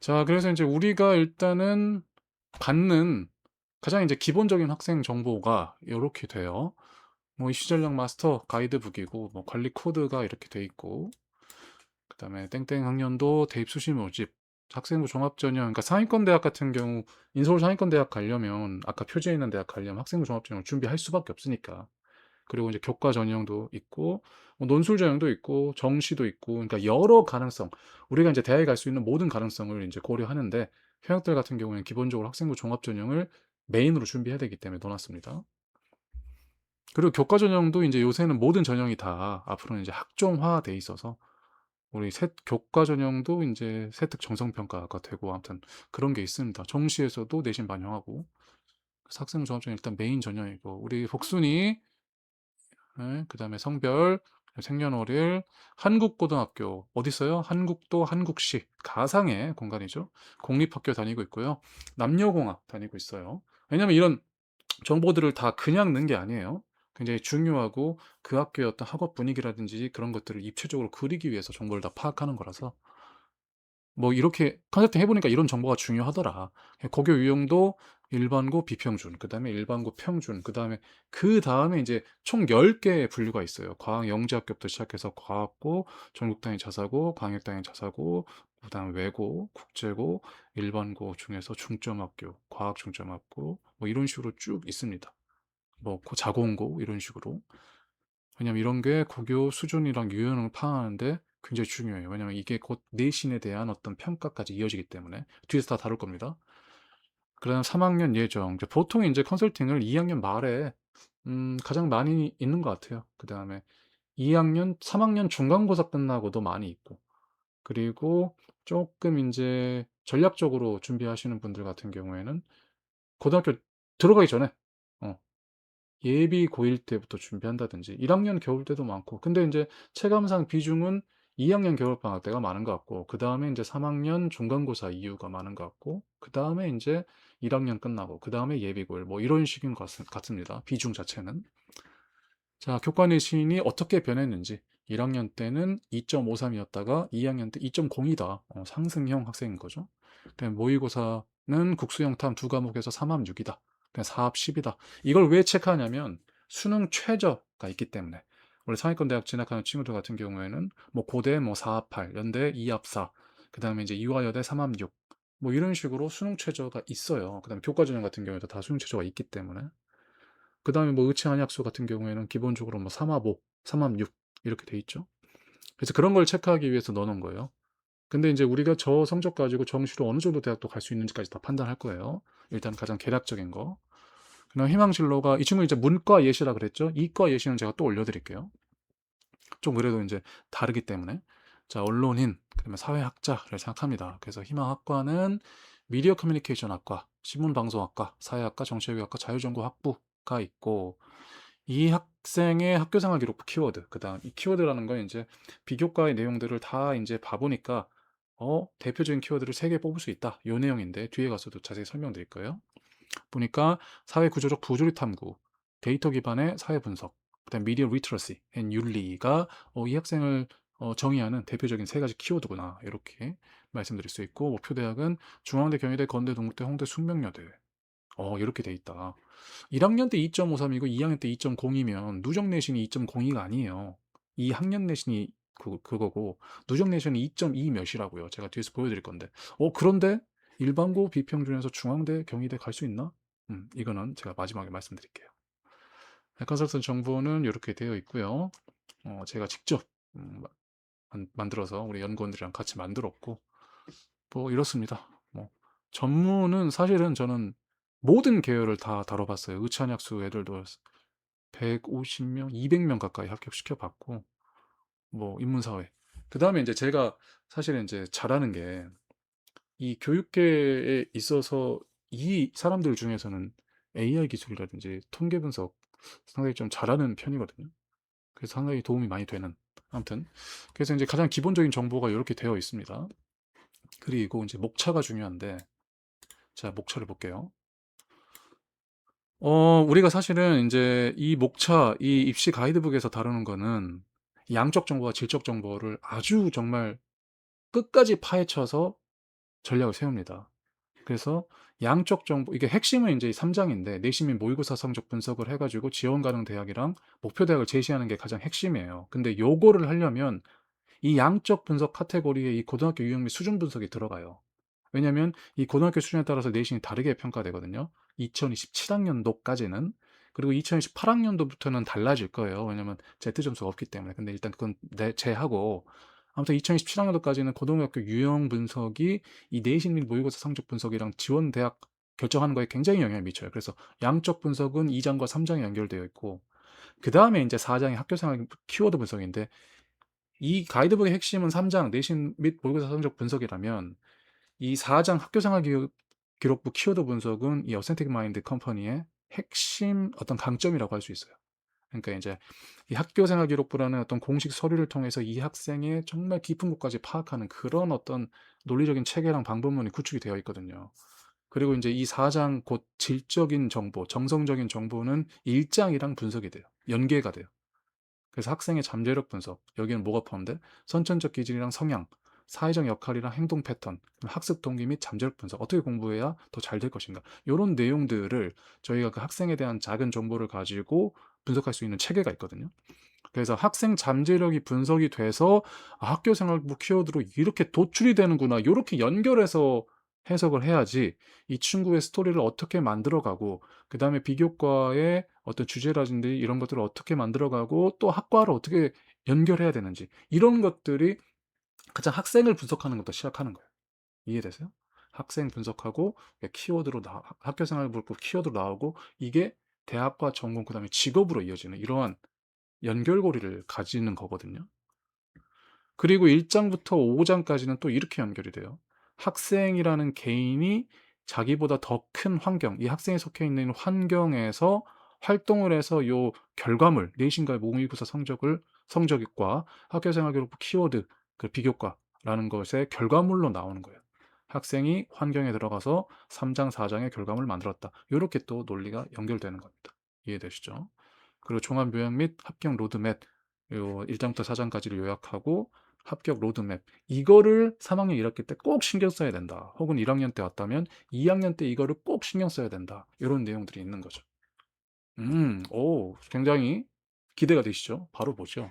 자, 그래서 이제 우리가 일단은 갖는 가장 이제 기본적인 학생 정보가 요렇게 돼요. 뭐 이슈 전략 마스터 가이드북이고 뭐 관리 코드가 이렇게 돼 있고 그다음에 땡땡 학년도 대입 수시 모집 학생부 종합 전형 그러니까 상위권 대학 같은 경우 인서울 상위권 대학 가려면 아까 표지에 있는 대학 가려면 학생부 종합 전형을 준비할 수밖에 없으니까. 그리고 이제 교과 전형도 있고 뭐 논술 전형도 있고 정시도 있고 그러니까 여러 가능성 우리가 이제 대학에 갈 수 있는 모든 가능성을 이제 고려하는데 현역들 같은 경우에는 기본적으로 학생부 종합 전형을 메인으로 준비해야 되기 때문에 넣어놨습니다. 그리고 교과 전형도 이제 요새는 모든 전형이 다 앞으로는 이제 학종화돼 있어서 우리 교과 전형도 이제 세특 정성평가가 되고 아무튼 그런 게 있습니다. 정시에서도 내신 반영하고 그래서 학생부 종합 전형 일단 메인 전형이고 우리 복순이 네, 그다음에 성별, 생년월일, 한국고등학교 어디 있어요? 한국도 한국시 가상의 공간이죠. 공립학교 다니고 있고요. 남녀공학 다니고 있어요. 왜냐면 이런 정보들을 다 그냥 넣은 게 아니에요. 굉장히 중요하고 그 학교의 어떤 학업 분위기라든지 그런 것들을 입체적으로 그리기 위해서 정보를 다 파악하는 거라서 뭐 이렇게 컨설팅 해보니까 이런 정보가 중요하더라. 고교 유형도 일반고 비평준, 그 다음에 일반고 평준, 그 다음에 이제 총 10개의 분류가 있어요. 과학 영재학교부터 시작해서 과학고, 전국단위 자사고, 광역단위 자사고, 그 다음 외고, 국제고, 일반고 중에서 중점학교, 과학 중점학교, 뭐 이런 식으로 쭉 있습니다. 뭐 자공고 이런 식으로. 왜냐면 이런 게 고교 수준이랑 유형을 파악하는데 굉장히 중요해요. 왜냐면 이게 곧 내신에 대한 어떤 평가까지 이어지기 때문에 뒤에서 다 다룰 겁니다. 그다음 3학년 예정. 이제 보통 이제 컨설팅을 2학년 말에 가장 많이 있는 것 같아요. 그다음에 2학년, 3학년 중간고사 끝나고도 많이 있고. 그리고 조금 이제 전략적으로 준비하시는 분들 같은 경우에는 고등학교 들어가기 전에 어, 예비 고1 때부터 준비한다든지 1학년 겨울 때도 많고 근데 이제 체감상 비중은 2학년 겨울방학 때가 많은 것 같고 그 다음에 이제 3학년 중간고사 이후가 많은 것 같고 그 다음에 이제 1학년 끝나고 그 다음에 예비 고1 뭐 이런 식인 것 같습니다. 비중 자체는. 자, 교과 내신이 어떻게 변했는지 1학년 때는 2.53이었다가 2학년 때 2.0이다. 상승형 학생인 거죠. 그다음에 모의고사는 국수형 탐 두 과목에서 3합 6이다. 그냥 4합 10이다. 이걸 왜 체크하냐면 수능 최저가 있기 때문에. 원래 상위권 대학 진학하는 친구들 같은 경우에는 뭐 고대 뭐 4합 8, 연대 2합 4, 그다음에 이제 이화여대 3합 6. 뭐 이런 식으로 수능 최저가 있어요. 그다음에 교과 전형 같은 경우에도 다 수능 최저가 있기 때문에. 그다음에 뭐 의체 한약수 같은 경우에는 기본적으로 뭐 3합 5, 3합 6 이렇게 돼 있죠. 그래서 그런 걸 체크하기 위해서 넣어 놓은 거예요. 근데 이제 우리가 저 성적 가지고 정시로 어느 정도 대학도 갈 수 있는지까지 다 판단할 거예요. 일단 가장 개략적인 거. 그다음 희망 진로가 이 친구 이제 문과 예시라 그랬죠. 이과 예시는 제가 또 올려 드릴게요. 좀 그래도 이제 다르기 때문에. 자, 언론인, 그다음에 사회학자를 생각합니다. 그래서 희망학과는 미디어 커뮤니케이션 학과, 신문방송학과, 사회학과, 정치외교학과, 자유정보학부가 있고 이 학생의 학교생활 기록부 키워드, 그다음 이 키워드라는 건 이제 비교과의 내용들을 다 이제 봐보니까 대표적인 키워드를 3개 뽑을 수 있다. 요 내용인데 뒤에 가서도 자세히 설명드릴 거예요. 보니까 사회 구조적 부조리 탐구, 데이터 기반의 사회 분석, 그다음 미디어 리터러시 앤 윤리가 이 학생을 정의하는 대표적인 3가지 키워드구나. 이렇게 말씀드릴 수 있고 목표 대학은 중앙대, 경희대, 건대, 동국대, 홍대, 숙명여대. 이렇게 돼 있다. 1학년 때 2.53이고 2학년 때 2.0이면 누적 내신이 2.02가 아니에요. 이 학년 내신이 그거고 누적 내신이 2.2 몇이라고요. 제가 뒤에서 보여드릴 건데. 그런데 일반고 비평준에서 중앙대, 경희대 갈 수 있나? 이거는 제가 마지막에 말씀드릴게요. 컨설턴트 정보는 이렇게 되어 있고요. 제가 직접 만들어서 우리 연구원들이랑 같이 만들었고 뭐 이렇습니다. 뭐 전문은 사실은 저는 모든 계열을 다 다뤄봤어요. 의찬약수 애들도 150명, 200명 가까이 합격시켜 봤고 뭐 인문사회. 그다음에 이제 제가 사실은 이제 잘하는 게 이 교육계에 있어서 이 사람들 중에서는 AI 기술이라든지 통계 분석 상당히 좀 잘하는 편이거든요. 그래서 상당히 도움이 많이 되는. 아무튼 그래서 이제 가장 기본적인 정보가 이렇게 되어 있습니다. 그리고 이제 목차가 중요한데 자, 목차를 볼게요. 우리가 사실은 이제 이 목차, 이 입시 가이드북에서 다루는 거는 양적 정보와 질적 정보를 아주 정말 끝까지 파헤쳐서 전략을 세웁니다. 그래서 양적 정보 이게 핵심은 인제 이 3 장인데 내신 및 모의고사 성적 분석을 해 가지고 지원 가능 대학이랑 목표 대학을 제시하는 게 가장 핵심이에요. 근데 요거를 하려면 이 양적 분석 카테고리에 이 고등학교 유형 및 수준 분석이 들어가요. 왜냐면 이 고등학교 수준에 따라서 내신이 다르게 평가되거든요. 2027 학년도까지는. 그리고 2028 학년도부터는 달라질 거예요. 왜냐면 Z 점수가 없기 때문에. 근데 일단 그건 제하고 아무튼 2027 학년도까지는 고등학교 유형 분석이 이 내신 및 모의고사 성적 분석이랑 지원 대학 결정하는 거에 굉장히 영향을 미쳐요. 그래서 양적 분석은 2 장과 3 장이 연결되어 있고 그다음에 인제 4 장이 학교 생활 키워드 분석인데 이 가이드북의 핵심은 3장 내신 및 모의고사 성적 분석이라면 이 4장 학교 생활 기록부 키워드 분석은 이 어센틱 마인드 컴퍼니의 핵심 어떤 강점이라고 할 수 있어요. 그러니까 인제 이 학교 생활 기록부라는 어떤 공식 서류를 통해서 이 학생의 정말 깊은 곳까지 파악하는 그런 어떤 논리적인 체계랑 방법론이 구축이 되어 있거든요. 그리고 인제 이 4장 곧 질적인 정보, 정성적인 정보는 1 장이랑 분석이 돼요. 연계가 돼요. 그래서 학생의 잠재력 분석, 여기는 뭐가 포함돼? 선천적 기질이랑 성향, 사회적 역할이랑 행동 패턴, 학습 동기 및 잠재력 분석, 어떻게 공부해야 더 잘 될 것인가. 요런 내용들을 저희가 그 학생에 대한 작은 정보를 가지고 분석할 수 있는 체계가 있거든요. 그래서 학생 잠재력이 분석이 돼서 '아 학교 생활부 키워드로 이렇게 도출이 되는구나.' 요렇게 연결해서 해석을 해야지 이 친구의 스토리를 어떻게 만들어 가고 그다음에 비교과의 어떤 주제라든지 이런 것들을 어떻게 만들어 가고 또 학과를 어떻게 연결해야 되는지 이런 것들이 가장 학생을 분석하는 것부터 시작하는 거예요. 이해되세요? 학생 분석하고 키워드로 학교 생활부 키워드로 나오고 이게 대학과 전공 그다음에 직업으로 이어지는 이러한 연결고리를 가지는 거거든요. 그리고 1 장부터 5 장까지는 또 이렇게 연결이 돼요. 학생이라는 개인이 자기보다 더 큰 환경, 이 학생이 속해 있는 환경에서 활동을 해서 요 결과물, 내신과 모의고사 성적과 학교생활기록부 키워드, 그 비교과라는 것의 결과물로 나오는 거예요. 학생이 환경에 들어가서 3 장, 4 장의 결과물을 만들었다. 요렇게 또 논리가 연결되는 겁니다. 이해되시죠? 그리고 종합 요약 및 합격 로드맵 요 1 장부터 4 장까지를 요약하고 합격 로드맵 이거를 3 학년 1 학기 때 꼭 신경 써야 된다. 혹은 1 학년 때 왔다면 2 학년 때 이거를 꼭 신경 써야 된다. 요런 내용들이 있는 거죠. 오 굉장히 기대가 되시죠? 바로 보죠.